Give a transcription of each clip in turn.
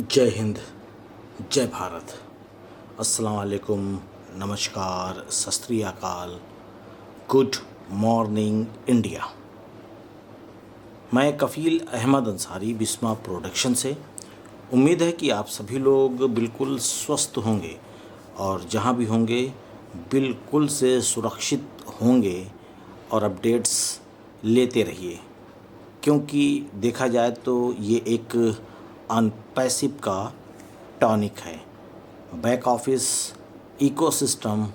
जय हिंद, जय भारत। अस्सलाम वालेकुम, नमस्कार, सत श्री अकाल, गुड मॉर्निंग इंडिया। मैं कफ़ील अहमद अंसारी बिस्मा प्रोडक्शन से। उम्मीद है कि आप सभी लोग बिल्कुल स्वस्थ होंगे और जहां भी होंगे बिल्कुल से सुरक्षित होंगे और अपडेट्स लेते रहिए, क्योंकि देखा जाए तो ये एक अनपैसिव का टॉनिक है। बैक ऑफिस, इकोसिस्टम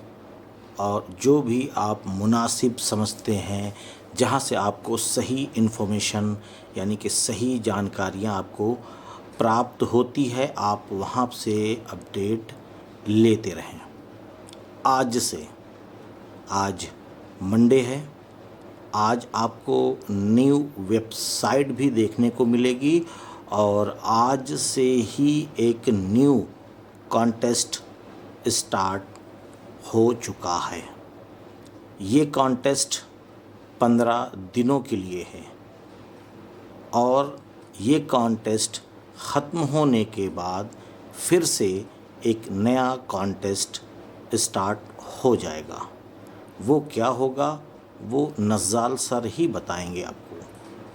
और जो भी आप मुनासिब समझते हैं, जहां से आपको सही इन्फॉर्मेशन यानी कि सही जानकारियां आपको प्राप्त होती है, आप वहां से अपडेट लेते रहें। आज मंडे है। आज आपको न्यू वेबसाइट भी देखने को मिलेगी और आज से ही एक न्यू कॉन्टेस्ट स्टार्ट हो चुका है। ये कॉन्टेस्ट 15 दिनों के लिए है और ये कॉन्टेस्ट ख़त्म होने के बाद फिर से एक नया कॉन्टेस्ट स्टार्ट हो जाएगा। वो क्या होगा वो नज़्ज़ाल सर ही बताएंगे आपको,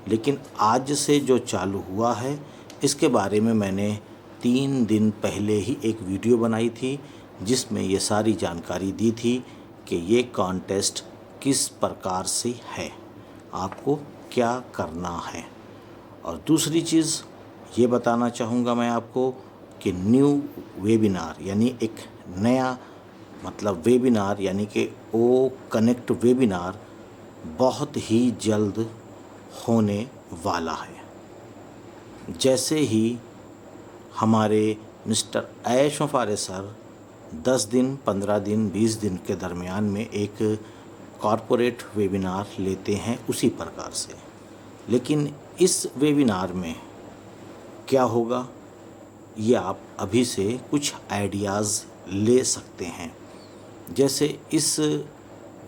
लेकिन आज से जो चालू हुआ है इसके बारे में मैंने 3 दिन पहले ही एक वीडियो बनाई थी, जिसमें ये सारी जानकारी दी थी कि ये कॉन्टेस्ट किस प्रकार से है, आपको क्या करना है। और दूसरी चीज़ ये बताना चाहूँगा मैं आपको कि न्यू वेबिनार यानी एक नया वेबिनार यानी कि ओ कनेक्ट वेबिनार बहुत ही जल्द होने वाला है। जैसे ही हमारे मिस्टर ऐश मफारे सर 10 दिन, 15 दिन, 20 दिन के दरमियान में एक कॉरपोरेट वेबिनार लेते हैं, उसी प्रकार से। लेकिन इस वेबिनार में क्या होगा ये आप अभी से कुछ आइडियाज़ ले सकते हैं। जैसे इस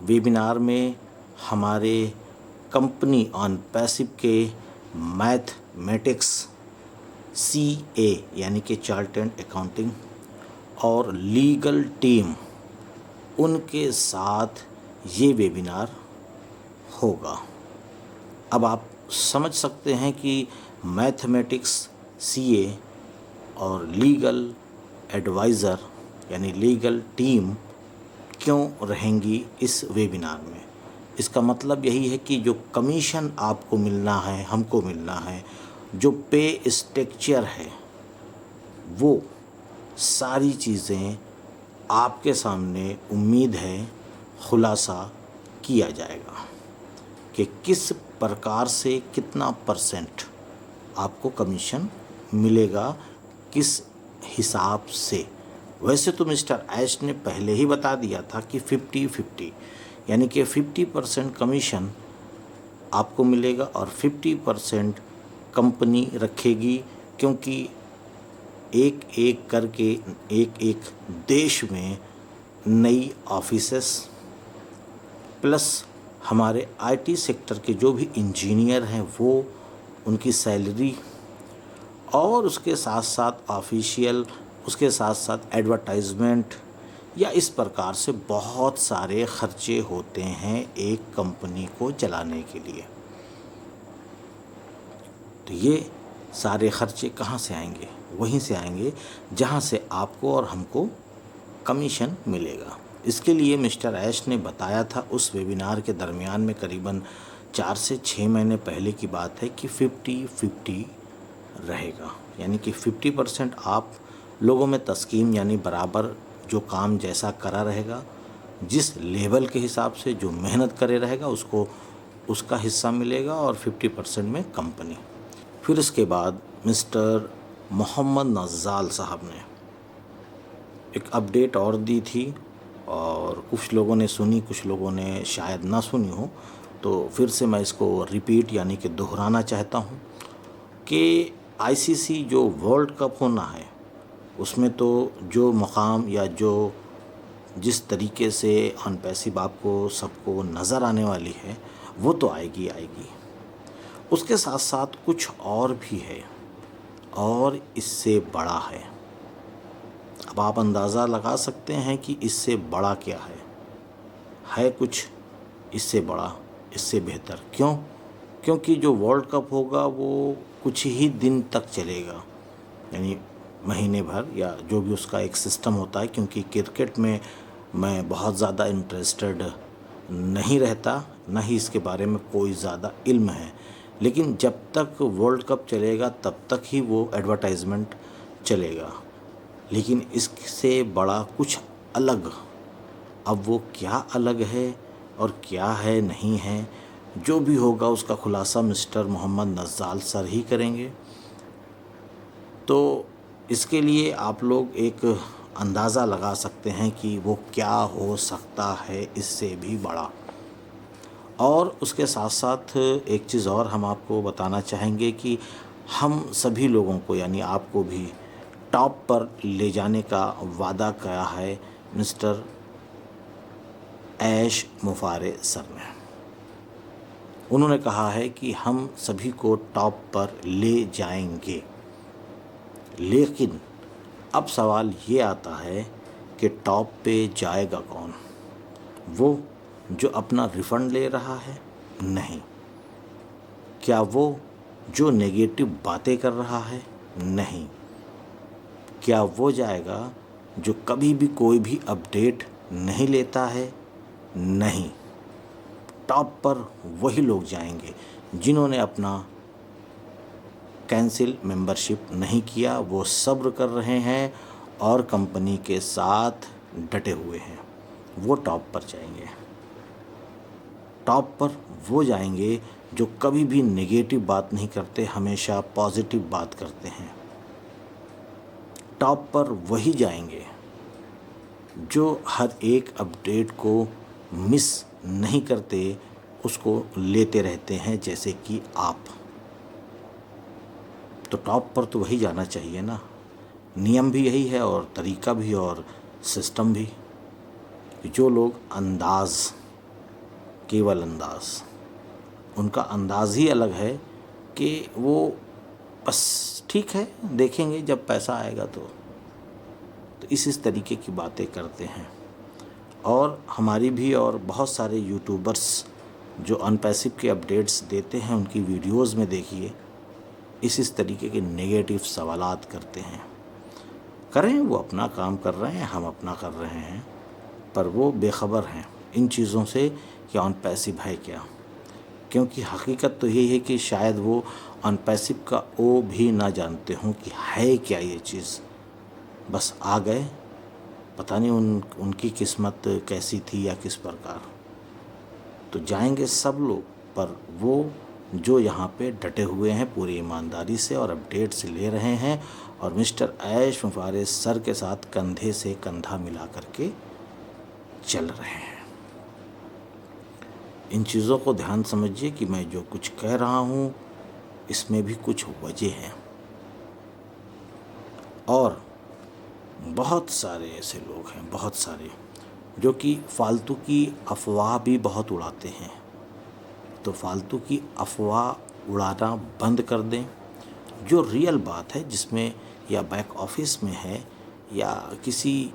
वेबिनार में हमारे कंपनी ऑन पैसिव के मैथमेटिक्स CA यानी कि चार्टर्ड अकाउंटिंग और लीगल टीम, उनके साथ ये वेबिनार होगा। अब आप समझ सकते हैं कि मैथमेटिक्स CA और लीगल एडवाइज़र यानी लीगल टीम क्यों रहेंगी इस वेबिनार में। इसका मतलब यही है कि जो कमीशन आपको मिलना है, हमको मिलना है, जो पे स्ट्रक्चर है, वो सारी चीज़ें आपके सामने उम्मीद है खुलासा किया जाएगा कि किस प्रकार से कितना % आपको कमीशन मिलेगा, किस हिसाब से। वैसे तो मिस्टर ऐश ने पहले ही बता दिया था कि 50-50 यानी कि 50% कमीशन आपको मिलेगा और 50% कंपनी रखेगी, क्योंकि एक एक करके एक देश में नई ऑफिसेस प्लस हमारे IT सेक्टर के जो भी इंजीनियर हैं वो उनकी सैलरी और उसके साथ साथ ऑफिशियल, उसके साथ साथ एडवर्टाइजमेंट, या इस प्रकार से बहुत सारे खर्चे होते हैं एक कंपनी को चलाने के लिए। तो ये सारे खर्चे कहाँ से आएंगे? वहीं से आएंगे जहाँ से आपको और हमको कमीशन मिलेगा। इसके लिए मिस्टर ऐश ने बताया था उस वेबिनार के दरमियान में, करीबन 4 से 6 महीने पहले की बात है, कि 50-50 रहेगा। यानी कि 50% आप लोगों में तस्कीम यानी बराबर जो काम जैसा करा रहेगा, जिस लेवल के हिसाब से जो मेहनत करे रहेगा उसको उसका हिस्सा मिलेगा और 50% में कंपनी। फिर इसके बाद मिस्टर मोहम्मद नज़्ज़ाल साहब ने एक अपडेट और दी थी और कुछ लोगों ने सुनी, कुछ लोगों ने शायद ना सुनी हो, तो फिर से मैं इसको रिपीट यानी कि दोहराना चाहता हूँ कि ICC जो वर्ल्ड कप होना है उसमें तो जो मकाम या जो जिस तरीके से अनपैसिव आपको सबको नज़र आने वाली है वो तो आएगी। उसके साथ साथ कुछ और भी है और इससे बड़ा है। अब आप अंदाज़ा लगा सकते हैं कि इससे बड़ा क्या है कुछ इससे बड़ा, इससे बेहतर। क्यों? क्योंकि जो वर्ल्ड कप होगा वो कुछ ही दिन तक चलेगा, यानी महीने भर, या जो भी उसका एक सिस्टम होता है। क्योंकि क्रिकेट में मैं बहुत ज़्यादा इंटरेस्टेड नहीं रहता, ना ही इसके बारे में कोई ज़्यादा इल्म है, लेकिन जब तक वर्ल्ड कप चलेगा तब तक ही वो एडवर्टाइजमेंट चलेगा। लेकिन इससे बड़ा कुछ अलग, अब वो क्या अलग है और क्या है नहीं है, जो भी होगा उसका खुलासा मिस्टर मोहम्मद नज़्ज़ाल सर ही करेंगे। तो इसके लिए आप लोग एक अंदाज़ा लगा सकते हैं कि वो क्या हो सकता है इससे भी बड़ा। और उसके साथ साथ एक चीज़ और हम आपको बताना चाहेंगे कि हम सभी लोगों को, यानी आपको भी, टॉप पर ले जाने का वादा किया है मिस्टर ऐश मुफारे सर ने। उन्होंने कहा है कि हम सभी को टॉप पर ले जाएंगे। लेकिन अब सवाल ये आता है कि टॉप पे जाएगा कौन? वो जो अपना रिफ़ंड ले रहा है? नहीं। क्या वो जो नेगेटिव बातें कर रहा है? नहीं। क्या वो जाएगा जो कभी भी कोई भी अपडेट नहीं लेता है? नहीं। टॉप पर वही लोग जाएंगे जिन्होंने अपना कैंसिल मेंबरशिप नहीं किया, वो सब्र कर रहे हैं और कंपनी के साथ डटे हुए हैं, वो टॉप पर जाएंगे। टॉप पर वो जाएंगे जो कभी भी नेगेटिव बात नहीं करते, हमेशा पॉजिटिव बात करते हैं। टॉप पर वही जाएंगे जो हर एक अपडेट को मिस नहीं करते, उसको लेते रहते हैं, जैसे कि आप। तो टॉप पर तो वही जाना चाहिए ना। नियम भी यही है और तरीका भी और सिस्टम भी, कि जो लोग केवल अंदाज़, उनका अंदाज़ ही अलग है कि वो बस ठीक है, देखेंगे जब पैसा आएगा तो इस तरीके की बातें करते हैं। और हमारी भी और बहुत सारे यूट्यूबर्स जो अनपैसिव के अपडेट्स देते हैं, उनकी वीडियोस में देखिए इस तरीके के नेगेटिव सवालात करते हैं। करें, वो अपना काम कर रहे हैं, हम अपना कर रहे हैं, पर वो बेखबर हैं इन चीज़ों से कि अनपैसिव है क्या। क्योंकि हकीकत तो यही है कि शायद वो अनपैसिव का ओ भी ना जानते हों कि है क्या ये चीज़। बस आ गए, पता नहीं उनकी किस्मत कैसी थी या किस प्रकार। तो जाएंगे सब लोग, पर वो जो यहाँ पे डटे हुए हैं पूरी ईमानदारी से और अपडेट्स ले रहे हैं और मिस्टर ऐश मुफारे सर के साथ कंधे से कंधा मिला करके चल रहे हैं। इन चीज़ों को ध्यान समझिए कि मैं जो कुछ कह रहा हूँ इसमें भी कुछ वजह है। और बहुत सारे ऐसे लोग हैं, बहुत सारे, जो कि फालतू की अफवाह भी बहुत उड़ाते हैं। तो फालतू की अफवाह उड़ाना बंद कर दें। जो रियल बात है, जिसमें या बैक ऑफिस में है या किसी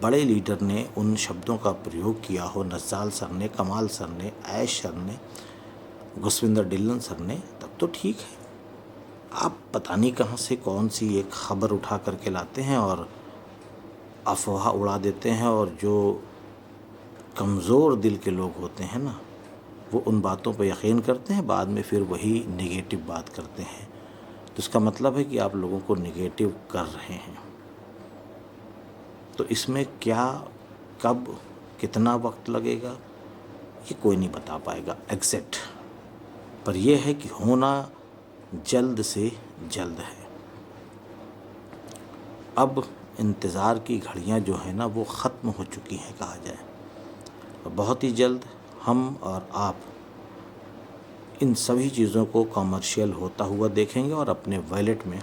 बड़े लीडर ने उन शब्दों का प्रयोग किया हो, नज़्ज़ाल सर ने, कमाल सर ने, ऐश सर ने, गुसविंदर डिल्लन सर ने, तब तो ठीक है। आप पता नहीं कहाँ से कौन सी एक खबर उठा करके लाते हैं और अफवाह उड़ा देते हैं। और जो कमज़ोर दिल के लोग होते हैं ना, वो उन बातों पर यकीन करते हैं, बाद में फिर वही नेगेटिव बात करते हैं। तो इसका मतलब है कि आप लोगों को नेगेटिव कर रहे हैं। तो इसमें क्या, कब, कितना वक्त लगेगा, ये कोई नहीं बता पाएगा एग्जैक्ट। पर यह है कि होना जल्द से जल्द है। अब इंतज़ार की घड़ियां जो है ना, वो ख़त्म हो चुकी हैं कहा जाए। और बहुत ही जल्द हम और आप इन सभी चीज़ों को कमर्शियल होता हुआ देखेंगे और अपने वॉलेट में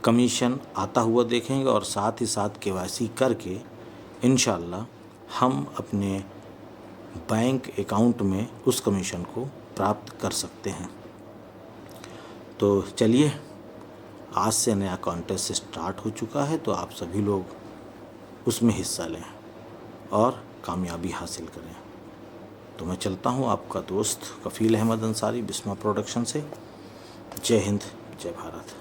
कमीशन आता हुआ देखेंगे। और साथ ही साथ केवाईसी करके इंशाल्लाह हम अपने बैंक अकाउंट में उस कमीशन को प्राप्त कर सकते हैं। तो चलिए, आज से नया कॉन्टेस्ट स्टार्ट हो चुका है, तो आप सभी लोग उसमें हिस्सा लें और कामयाबी हासिल करें। तो मैं चलता हूँ, आपका दोस्त कफ़ील अहमद अंसारी, बिस्मा प्रोडक्शन से। जय हिंद, जय भारत।